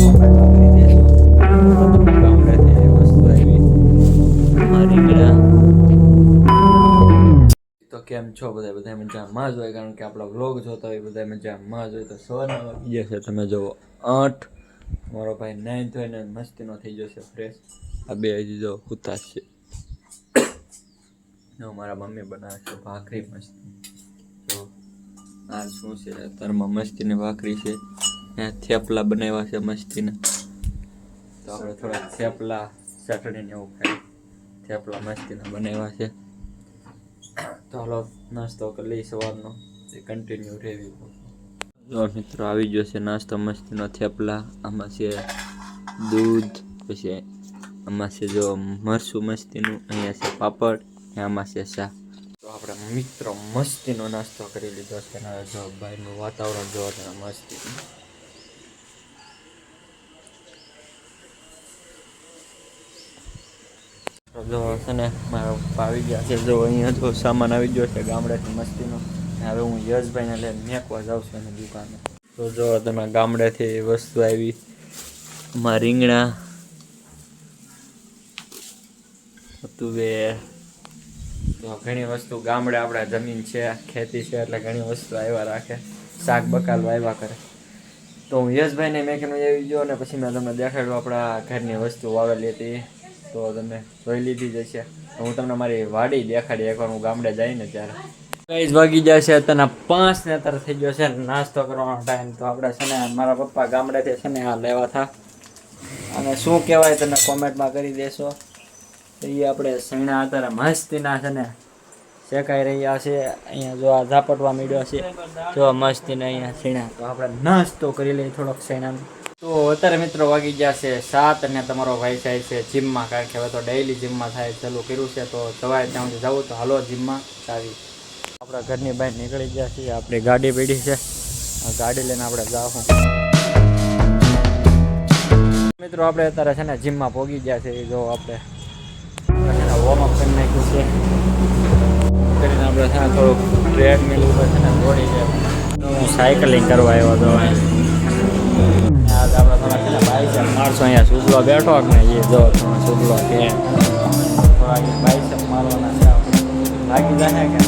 તો કેમ છો બધા મજામાં જ હોય, કારણ કે આપણા વ્લોગ જોતા હોય બધા મજામાં જ હોય. તો સવારના વાગી જશે, તમે જુઓ 8. મારો ભાઈ 9 થઈને મસ્તીનો થઈ જશે ફ્રેશ. આ બે હજી જો ઉતાસ છે. મારા મમ્મી બનાવે છે ભાખરી મસ્તી. તો આ શું છે અત્યારમાં મસ્તીની ભાખરી છે. થેપલા બનાવ્યા છે મસ્તીના. તો આપણે થોડા થેપલા ચટણીને એવું ખાઈ. થેપલા મસ્તીના બનાવ્યા છે. તો હાલો નાસ્તો કરી લઈ સવારનો, એ કન્ટિન્યુ રહેવી. જો મિત્રો આવી ગયો છે નાસ્તો મસ્તીનો થેપલા. આમાં છે દૂધ, પછી આમાં છે જો મરસું મસ્તીનું, અહીંયા છે પાપડ, આમાં છે શાક. તો આપણે મિત્રો મસ્તીનો નાસ્તો કરી લીધો છે. જો બહારનું વાતાવરણ જોવો તો મસ્તી. જો છે ને મારા પપ્પા આવી ગયા છે. જો અહીંયા જો સામાન આવી ગયો છે ગામડેથી મસ્તીનો. હવે હું યશભાઈને લઈને મેકવા જાઉં છું એની દુકાને. તો જો તમે ગામડેથી વસ્તુ આવી, એમાં રીંગણા, તુવેર, તો ઘણી વસ્તુ ગામડે આપણે જમીન છે, ખેતી છે, એટલે ઘણી વસ્તુ આવ્યા રાખે, શાક બકાલ આવ્યા કરે. તો હું યશભાઈને મેકીને આવી ગયો, અને પછી મેં તમને દેખાડ્યું આપણા ઘરની વસ્તુ વાવેલી હતી. તો તમે જોઈ લીધી જ હશે. હું તમને મારી વાડી દેખાડી એકવાર હું ગામડે જઈને ત્યારે. કઈ જ વાગી જાય છે અત્યારના 5 ને અત્યારે થઈ ગયો છે નાસ્તો કરવાનો ટાઈમ. તો આપણે છે ને મારા પપ્પા ગામડેથી છે ને આ લેવા હતા, અને શું કહેવાય તમે કોમેન્ટમાં કરી દેશો. તો એ આપણે સૈણા અત્યારે મસ્તીના છે ને શેકાઈ રહ્યા છે. અહીંયા જો આ ઝાપટવા મળ્યો છે, જો મસ્તીને અહીંયા સૈણા. તો આપણે નાસ્તો કરી લઈએ થોડોક સૈણાનો. તો અત્યારે મિત્રો વાગી ગયા છે 7, અને તમારો ભાઈ જાય છે જીમમાં, કારણ કે હવે તો ડેઈલી જીમમાં થાય ચાલુ કર્યું છે. તો સવારે ત્યાં સુધી જવું તો હાલો જીમમાં ચાવી. આપણા ઘરની બહાર નીકળી ગયા છીએ, આપણી ગાડી પડી છે, આ ગાડી લઈને આપણે જાઉં. મિત્રો આપણે અત્યારે છે ને જીમમાં પહોંચી ગયા છે. જો આપણે વોર્મઅપ કરી નાખ્યું છે, કરીને આપણે છે ને થોડુંક ટ્રેડમિલ ઉપર છે ને દોડી જાય. હું સાયકલિંગ કરવા આવ્યો હતો. આજ આપણે થોડા છે ને બાઇસેપ મારશું. અહીંયા સુગલો બેઠો ને એ જો સુગલો કે થોડા બાઇસેપ મારવાના છે. લાગી જાય કે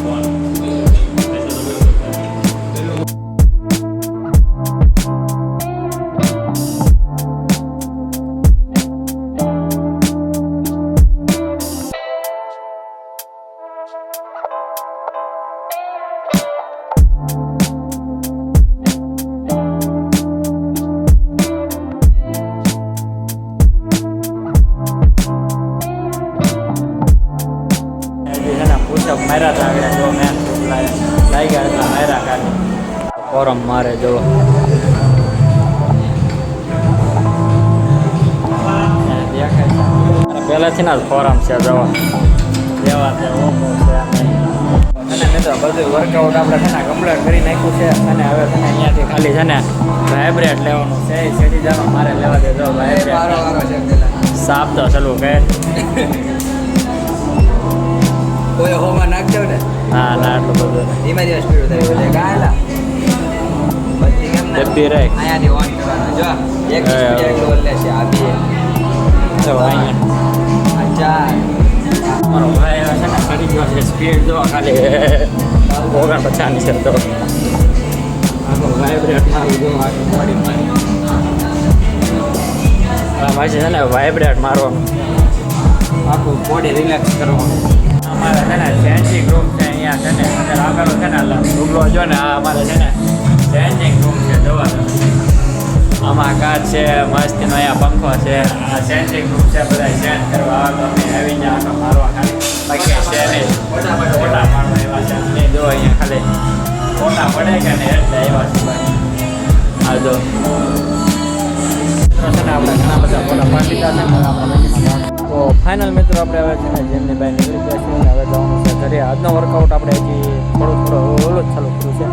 માર્યા હતા આગળ. જો મેં લાગ્યા હતા માર્યા કાઢી ફોરમ મારે. જો પહેલાંથી ના ફોરમ છે જવા લેવા છે ઓપો છે. અને મિત્રો બધું વર્કઆઉટ આપણે છે ને કમ્પ્લીટ કરી નાખ્યું છે. અને હવે છે ને અહીંયાથી ખાલી છે ને વાઇબ્રેટ લેવાનું છે. સીડી જવાનું મારે લેવા દે. જો વાઇબ્રેટ સાફ તો ચાલુ કહે કોઈ હોમાં નાખજો ને. ના ના એટલું બધું ધીમે ધીમે સ્પીડ થાય એટલે ગાયલા પછી કેમ ને જતી રહે. અહીંયાથી ઓન કરવાનું. જો એક સ્પીડ એટલું લે છે. આ બે જો અહીંયા ચાર. મારો ભાઈ છે ને કરી ગયો છે સ્પીડ. જો ખાલી 49 છે. તો આખો વાઇબ્રેટ મારું જો આખું બોડી મારી પછી છે ને વાઇબ્રેટ મારવાનું, આખું બોડી રિલેક્સ કરવાનું. અમારે છે ને ચેન્જિંગ રૂમ છે અહીંયા છે ને અત્યારે આગળ છે ને રૂબલો જો ને આ અમારે છે ને ચેન્જિંગ રૂમ છે. જોવા આમાં કાચ છે મસ્તીનો, અહીંયા પંખો છે. આ ચેન્જિંગ રૂમ છે, બધા ચેન્જ કરવા આવે તો અમે આવી જાય આખો મારવા ખાલી. બાકી છે નહીં ફોટા પાડવા એવા છે નહીં. જો અહીંયા ખાલી ફોટા પડે કે ને એટલે એવા છે ભાઈ. આ જો છે ને આપણે ઘણા બધા ફોટા પાડી દીધા છે ને આપણે. તો ફાઇનલ મિત્રો આપણે હવે છે ને જેમની બહાર નીકળી ગયા છીએ, હવે જવાનું છે ઘરે. આજનો વર્કઆઉટ આપણે હજી થોડું ઓલું જ ચાલુ કર્યું છે,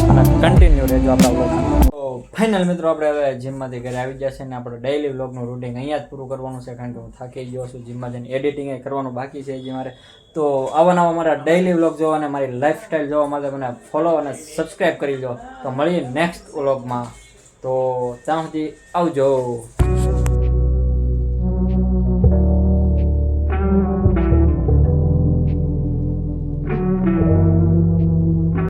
અને કન્ટિન્યુ રહેજો આપણા વ્લોગમાં. તો ફાઇનલ મિત્રો આપણે હવે જીમમાંથી ઘરે આવી ગયા છે, ને આપણે ડેઈલી વ્લોગનું રૂટિન અહીંયા જ પૂરું કરવાનું છે, કારણ કે હું થાકી ગયો છું. જીમમાં જઈને એડિટિંગ કરવાનું બાકી છે હજી મારે. તો આવા નવા મારા ડેઈલી વ્લોગ જોવા અને મારી લાઈફસ્ટાઈલ જોવા માટે મને ફોલો અને સબસ્ક્રાઈબ કરી લો. તો મળીએ નેક્સ્ટ વ્લોગમાં. તો ત્યાં સુધી આવજો.